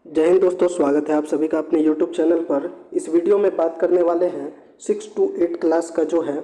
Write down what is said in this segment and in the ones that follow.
जय हिंद दोस्तों, स्वागत है आप सभी का अपने YouTube चैनल पर। इस वीडियो में बात करने वाले हैं 6 to 8 क्लास का जो है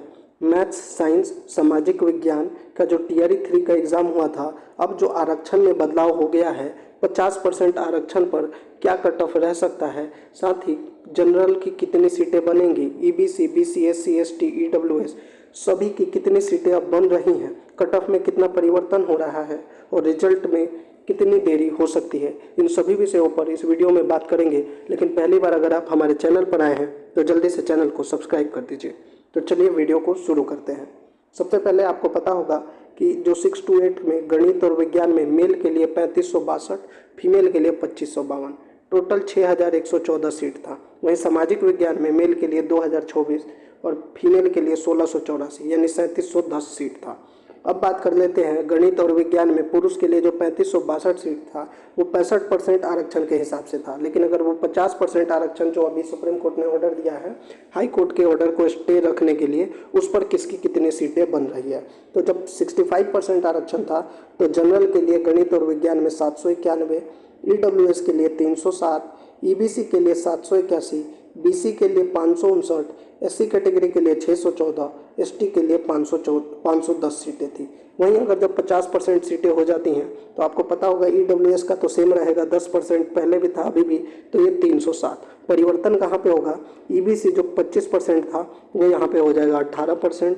मैथ्स, साइंस, सामाजिक विज्ञान का जो टियरी 3 का एग्ज़ाम हुआ था। अब जो आरक्षण में बदलाव हो गया है, 50% आरक्षण पर क्या कट ऑफ रह सकता है, साथ ही जनरल की कितनी सीटें बनेंगी, EBC, BC, SC, ST, EWS सभी की कितनी सीटें अब बन रही हैं, कट ऑफ में कितना परिवर्तन हो रहा है और रिजल्ट में कितनी देरी हो सकती है, इन सभी विषयों पर इस वीडियो में बात करेंगे। लेकिन पहली बार अगर आप हमारे चैनल पर आए हैं तो जल्दी से चैनल को सब्सक्राइब कर दीजिए। तो चलिए वीडियो को शुरू करते हैं। सबसे पहले आपको पता होगा कि जो 6 to 8 में गणित और विज्ञान में मेल के लिए 3562, फीमेल के लिए 2552, टोटल 6114 सीट था। वहीं सामाजिक विज्ञान में मेल के लिए 2024 और फीमेल के लिए 1684 यानी 3710 सीट था। अब बात कर लेते हैं गणित और विज्ञान में पुरुष के लिए जो 3562 सीट था वो 65% आरक्षण के हिसाब से था। लेकिन अगर वो 50% आरक्षण जो अभी सुप्रीम कोर्ट ने ऑर्डर दिया है, हाई कोर्ट के ऑर्डर को स्टे रखने के लिए, उस पर किसकी कितनी सीटें बन रही है। तो जब 65% आरक्षण था तो जनरल के लिए गणित और विज्ञान में 791, EWS के लिए 307, EBC के लिए 781, BC के लिए 559, SC कैटेगरी के लिए 614, ST के लिए 510 सीटें थी। वहीं अगर जब 50% सीटें हो जाती हैं तो आपको पता होगा EWS का तो सेम रहेगा, 10% पहले भी था अभी भी, तो ये 307। परिवर्तन कहाँ पे होगा, EBC जो 25% था वो यहाँ पे हो जाएगा 18%,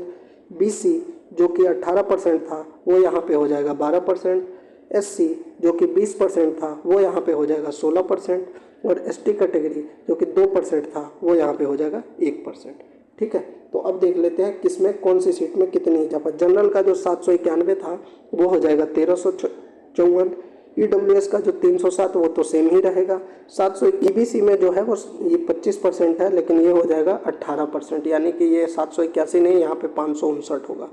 BC जो कि 18% था वो यहाँ पे हो जाएगा 12%, SC जो कि 20% था वो यहाँ पे हो जाएगा 16%, और ST कैटेगरी जो कि 2% था वो यहाँ पे हो जाएगा 1%। ठीक है, तो अब देख लेते हैं किसमें कौन सी सीट में कितनी इजाफा। जनरल का जो 791 था वो हो जाएगा 1354, EWS का जो 307 वो तो सेम ही रहेगा 700। EBC में जो है वो ये 25% है, लेकिन ये हो जाएगा 18%, यानी कि ये 781 नहीं, यहाँ पे 559 होगा।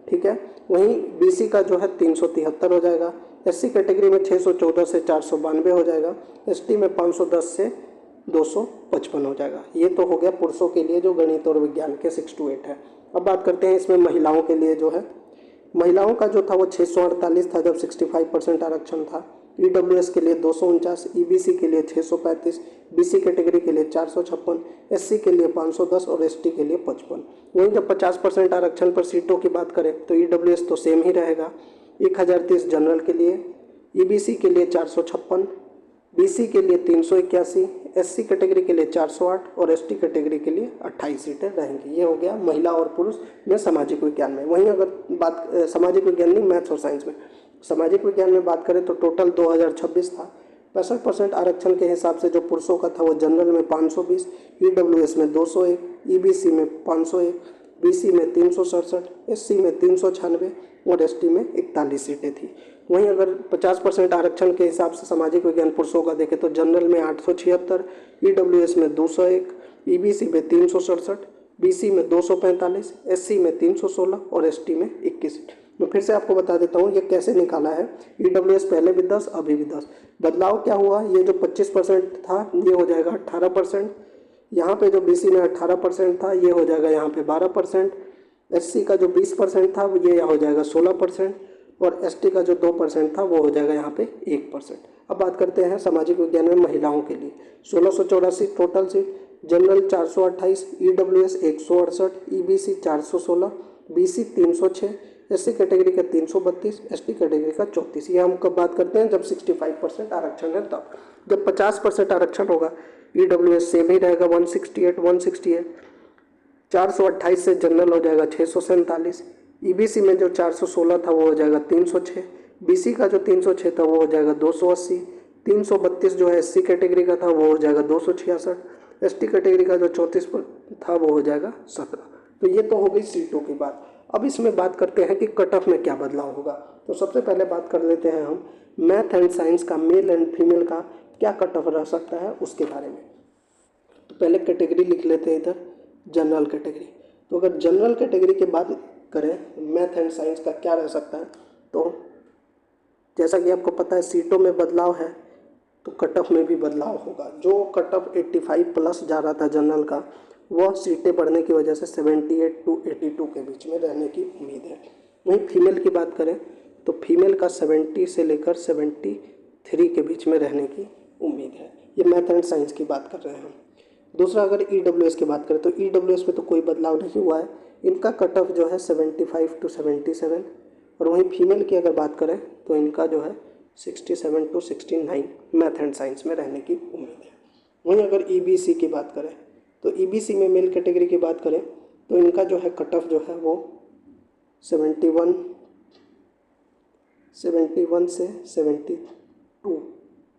ठीक है, वहीं BC का जो है 373 हो जाएगा, SC कैटेगरी में 614 से 492 हो जाएगा, ST में 510 से 255 हो जाएगा। ये तो हो गया पुरुषों के लिए जो गणित और विज्ञान के 6 to 8 है। अब बात करते हैं इसमें महिलाओं के लिए जो है, महिलाओं का जो था वो 648 था जब 65% आरक्षण था, EWS के लिए 249, EBC के लिए 635, BC कैटेगरी के लिए 456, SC के लिए 510 और ST के लिए 55। वहीं जब 50% आरक्षण पर सीटों की बात करें तो EWS तो सेम ही रहेगा, 1030 जनरल के लिए, EBC के लिए 456, BC के लिए 381, SC कैटेगरी के लिए 408 और ST कैटेगरी के लिए 28 सीटें रहेंगी। ये हो गया महिला और पुरुष में सामाजिक विज्ञान में। वहीं अगर बात सामाजिक विज्ञान नहीं, मैथ्स और साइंस में, सामाजिक विज्ञान में बात करें तो टोटल 2026 था। 65% आरक्षण के हिसाब से जो पुरुषों का था वो जनरल में 520, EWS में 201, EBC में 501, BC में 367, SC में 396 और ST में 41 सीटें थी। वहीं अगर 50% आरक्षण के हिसाब से सामाजिक विज्ञान पुरुषों का देखें तो जनरल में 876, EWS में 201, EBC में 367, BC में 245, SC में 316 और ST में 21 सीट। मैं फिर से आपको बता देता हूँ ये कैसे निकाला है। EWS पहले भी 10, अभी भी 10। बदलाव क्या हुआ, ये जो 25% था ये हो जाएगा 18%, यहाँ पे जो BC में 18% था ये हो जाएगा यहाँ पे 12%, SC का जो 20% था ये हो जाएगा 16%, और ST का जो 2% था वो हो जाएगा यहाँ पे 1%। अब बात करते हैं सामाजिक विज्ञान में महिलाओं के लिए, 1684 total seat, general 428, EWS 168, EBC 416, BC 306, SC category का 332, ST कैटेगरी का 34। ये हम कब बात करते हैं, जब 65% आरक्षण है तब। जब 50% आरक्षण होगा EWS सेम ही रहेगा 168, 428 से जनरल हो जाएगा 647, EBC में जो 416 था वो हो जाएगा 306, BC का जो 306 था वो हो जाएगा 280, 332 जो है SC कैटेगरी का था वो हो जाएगा 266, ST कैटेगरी का जो 34 था वो हो जाएगा 17। तो ये तो हो गई सीटों की बात। अब इसमें बात करते हैं कि कट ऑफ में क्या बदलाव होगा। तो सबसे पहले बात कर लेते हैं हम मैथ एंड साइंस का, मेल एंड फीमेल का क्या कट ऑफ रह सकता है उसके बारे में। तो पहले कैटेगरी लिख लेते हैं इधर, जनरल कैटेगरी। तो अगर जनरल कैटेगरी की बात करें मैथ एंड साइंस का क्या रह सकता है, तो जैसा कि आपको पता है सीटों में बदलाव है तो कट ऑफ में भी बदलाव होगा। जो कट ऑफ 85 प्लस जा रहा था जनरल का, वह सीटें बढ़ने की वजह से 78 to 82 के बीच में रहने की उम्मीद है। वहीं फीमेल की बात करें तो फीमेल का 70 से लेकर 73 के बीच में रहने की उम्मीद है। ये मैथ एंड साइंस की बात कर रहे हैं हम। दूसरा अगर EWS की बात करें तो EWS में तो कोई बदलाव नहीं हुआ है, इनका कट ऑफ जो है 75 to 77, और वहीं फीमेल की अगर बात करें तो इनका जो है 67 to 69 मैथ एंड साइंस में रहने की उम्मीद है। वहीं अगर EBC की बात करें तो EBC में मेल कैटेगरी की बात करें तो इनका जो है कट ऑफ जो है वो 71 से 72,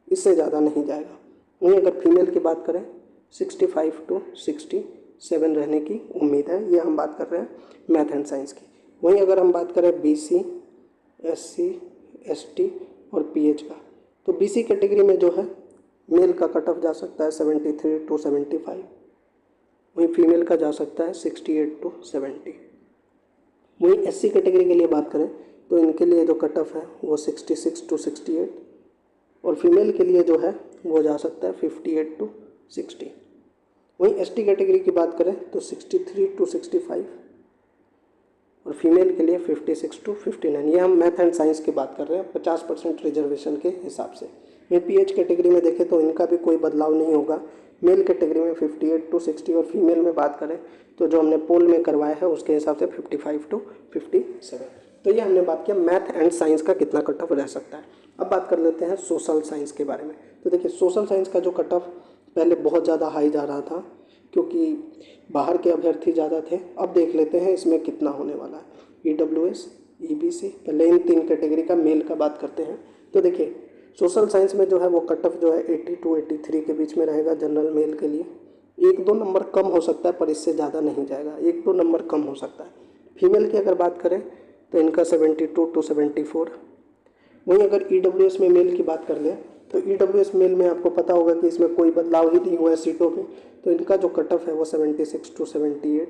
इससे ज़्यादा नहीं जाएगा। वहीं अगर फीमेल की बात करें 65 to 67 रहने की उम्मीद है। ये हम बात कर रहे हैं मैथ एंड साइंस की। वहीं अगर हम बात करें BC, SC, ST और PH का, तो BC कैटेगरी में जो है मेल का कट ऑफ जा सकता है 73 to 75, वहीं फीमेल का जा सकता है 68 to 70। वहीं SC कैटेगरी के लिए बात करें तो इनके लिए जो कट ऑफ है वो 66 to 68, और फीमेल के लिए जो है वो जा सकता है 58 to 60। वहीं ST कैटेगरी की बात करें तो 63 to 65, और फीमेल के लिए 56 to 59। ये हम मैथ एंड साइंस की बात कर रहे हैं 50% रिजर्वेशन के हिसाब से। वहीं PH कैटेगरी में देखें तो इनका भी कोई बदलाव नहीं होगा, मेल कैटेगरी में 58 to 60, और फीमेल में बात करें तो जो हमने पोल में करवाया है उसके हिसाब से 55 to 57। तो ये हमने बात किया मैथ एंड साइंस का कितना कट ऑफ रह सकता है। अब बात कर लेते हैं सोशल साइंस के बारे में। तो देखिए सोशल साइंस का जो कट ऑफ पहले बहुत ज़्यादा हाई जा रहा था क्योंकि बाहर के अभ्यर्थी ज़्यादा थे। अब देख लेते हैं इसमें कितना होने वाला है। EWS, EBC, पहले इन 3 कैटेगरी का मेल का बात करते हैं। तो देखिए सोशल साइंस में जो है वो कट ऑफ जो है 80 to 83 के बीच में रहेगा जनरल मेल के लिए। 1-2 नंबर कम हो सकता है पर इससे ज़्यादा नहीं जाएगा, 1-2 नंबर कम हो सकता है। फीमेल की अगर बात करें तो इनका 72 to 74। वहीं अगर EWS में मेल की बात कर लें तो EWS मेल में आपको पता होगा कि इसमें कोई बदलाव ही नहीं हुआ है सीटों में, तो इनका जो कट ऑफ है वो 76 to 78।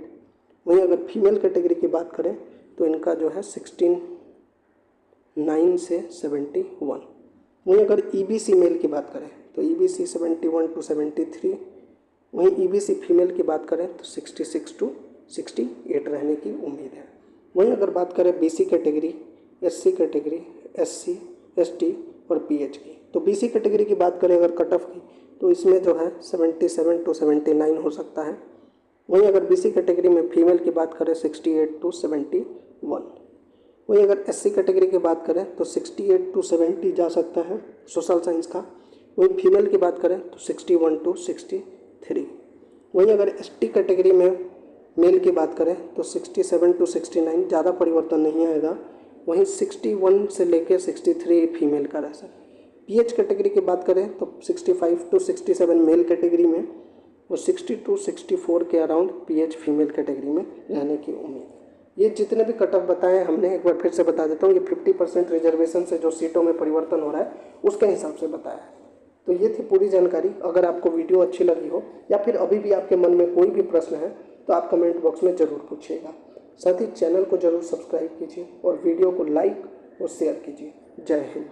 वहीं अगर फीमेल कैटेगरी की बात करें तो इनका जो है 69 से 71। वहीं अगर EBC मेल की बात करें तो EBC 71 to 73। वहीं EBC फीमेल की बात करें तो 66 to 68 रहने की उम्मीद है। वहीं अगर बात करें BC category, SC category, SC, ST और PH की, तो BC कैटेगरी की बात करें अगर कट ऑफ की तो इसमें जो है 77 to 79 हो सकता है। वहीं अगर BC कैटेगरी में फीमेल की बात करें 68 to 71। वहीं अगर SC कैटेगरी की बात करें तो 68 to 70 जा सकता है सोशल साइंस का। वहीं फीमेल की बात करें तो 61 to 63। वहीं अगर ST कैटेगरी में मेल की बात करें तो 67 to 69, ज़्यादा परिवर्तन नहीं आएगा। वहीं 61 से लेकर 63 फीमेल का रह सकता है। PH कैटेगरी की बात करें तो 65 to 67 मेल कैटेगरी में और 60 to 64 के अराउंड PH फीमेल कैटेगरी में रहने की उम्मीद है। ये जितने भी कट ऑफ बताए हमने एक बार फिर से बता देता हूँ, ये 50% रिजर्वेशन से जो सीटों में परिवर्तन हो रहा है उसके हिसाब से बताया है। तो ये थी पूरी जानकारी। अगर आपको वीडियो अच्छी लगी हो या फिर अभी भी आपके मन में कोई भी प्रश्न है तो आप कमेंट बॉक्स में ज़रूर पूछिएगा। साथ ही चैनल को ज़रूर सब्सक्राइब कीजिए और वीडियो को लाइक और शेयर कीजिए। जय हिंद।